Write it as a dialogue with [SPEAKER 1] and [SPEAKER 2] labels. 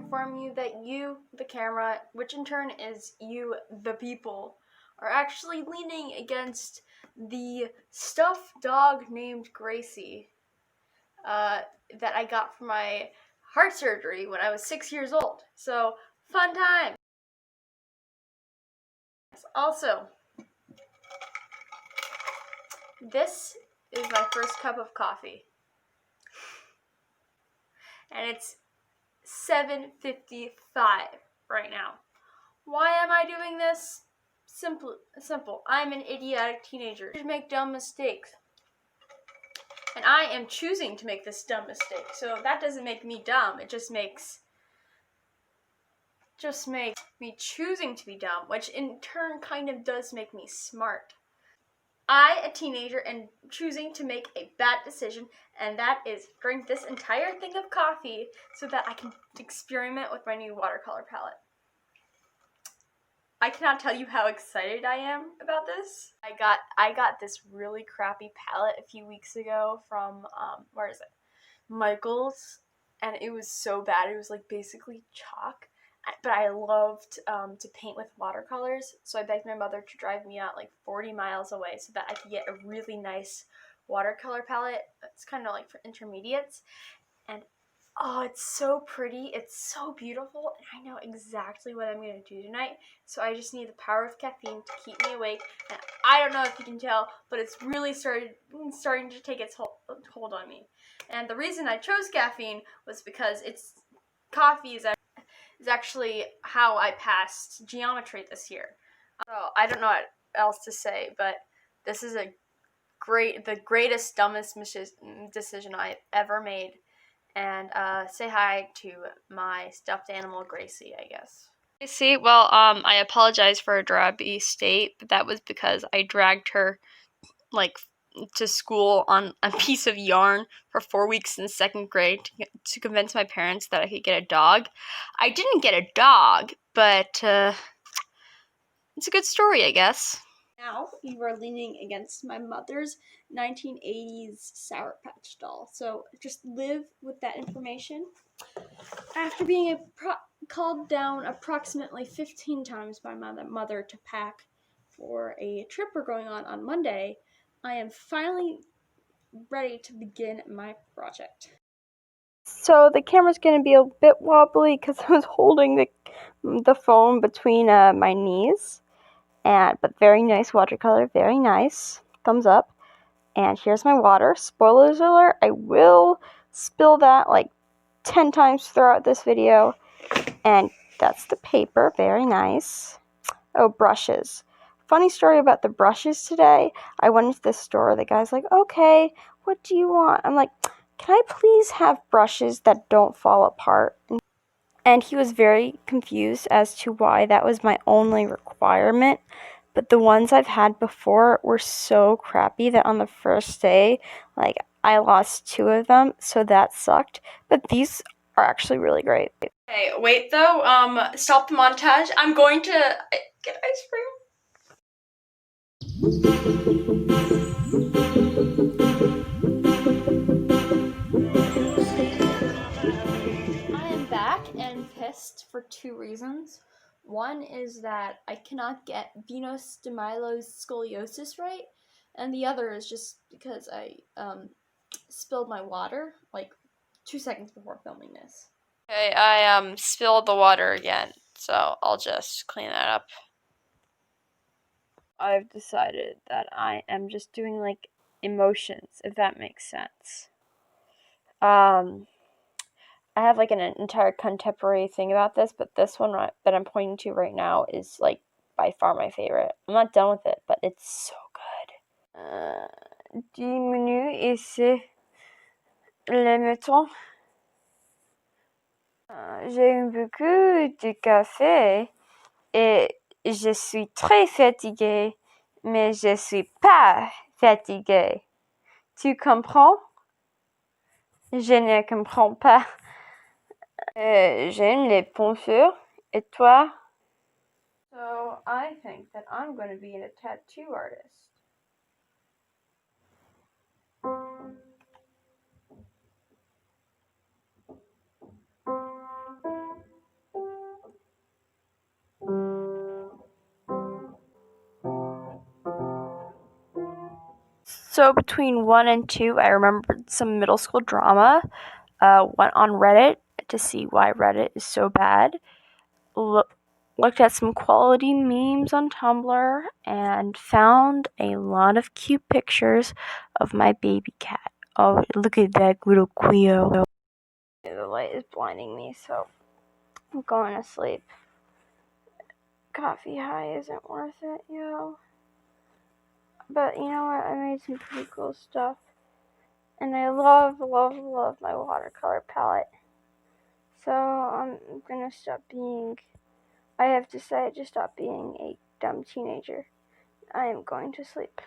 [SPEAKER 1] inform you that you, the camera, which in turn is you, the people, are actually leaning against the stuffed dog named Gracie that I got for my heart surgery when I was 6 years old. So, fun time! Also, this is my first cup of coffee. And it's 7:55 right now. Why am I doing this? Simple. I'm an idiotic teenager. I make dumb mistakes. And I am choosing to make this dumb mistake. So that doesn't make me dumb. It just makes me choosing to be dumb, which in turn kind of does make me smart. I, a teenager, am choosing to make a bad decision, and that is drink this entire thing of coffee so that I can experiment with my new watercolor palette. I cannot tell you how excited I am about this. I got this really crappy palette a few weeks ago from, where is it? Michael's, and it was so bad. It was like basically chalk. But I loved to paint with watercolors, so I begged my mother to drive me out like 40 miles away so that I could get a really nice watercolor palette. It's kind of like for intermediates, and oh, it's so pretty, it's so beautiful, and I know exactly what I'm going to do tonight, so I just need the power of caffeine to keep me awake, and I don't know if you can tell, but it's really starting to take its hold on me. And the reason I chose caffeine was because coffee is actually how I passed geometry this year. So I don't know what else to say, but this is the greatest, dumbest decision I ever made. And say hi to my stuffed animal, Gracie, I guess. Gracie, well, I apologize for her drabby state, but that was because I dragged her, like, to school on a piece of yarn for 4 weeks in 2nd grade to convince my parents that I could get a dog. I didn't get a dog, but it's a good story, I guess. Now you are leaning against my mother's 1980s Sour Patch doll. So just live with that information. After being called down approximately 15 times by my mother to pack for a trip we're going on Monday, I am finally ready to begin my project. So the camera's going to be a bit wobbly because I was holding the phone between my knees. But very nice watercolor, very nice. Thumbs up. And here's my water. Spoilers alert, I will spill that like 10 times throughout this video. And that's the paper, very nice. Oh, brushes. Funny story about the brushes today. I went into the store, the guy's like, okay, what do you want? I'm like, can I please have brushes that don't fall apart? And he was very confused as to why that was my only requirement. But the ones I've had before were so crappy that on the first day, like, I lost 2 of them, so that sucked. But these are actually really great. Okay, wait though, stop the montage. I'm going to get ice cream. I am back and pissed for 2 reasons. One is that I cannot get Venus de Milo's scoliosis right, and the other is just because I spilled my water like 2 seconds before filming this. Okay, I spilled the water again, so I'll just clean that up. I've decided that I am just doing like emotions, if that makes sense. I have like an entire contemporary thing about this, but this one that I'm pointing to right now is like by far my favorite. I'm not done with it, but it's so good. Diminue ici le mouton. J'aime beaucoup du café et je suis très fatiguée, mais je suis pas fatiguée. Tu comprends? Je ne comprends pas. J'aime les peintures. Et toi? So I think that I'm going to be a tattoo artist. So between 1 and 2, I remembered some middle school drama. Went on Reddit to see why Reddit is so bad. Looked at some quality memes on Tumblr and found a lot of cute pictures of my baby cat. Oh, look at that little Quio. The light is blinding me, so I'm going to sleep. Coffee high isn't worth it, yo. But you know what? I made some pretty cool stuff. And I love my watercolor palette. So I'm gonna stop being, I have decided to stop being a dumb teenager. I am going to sleep.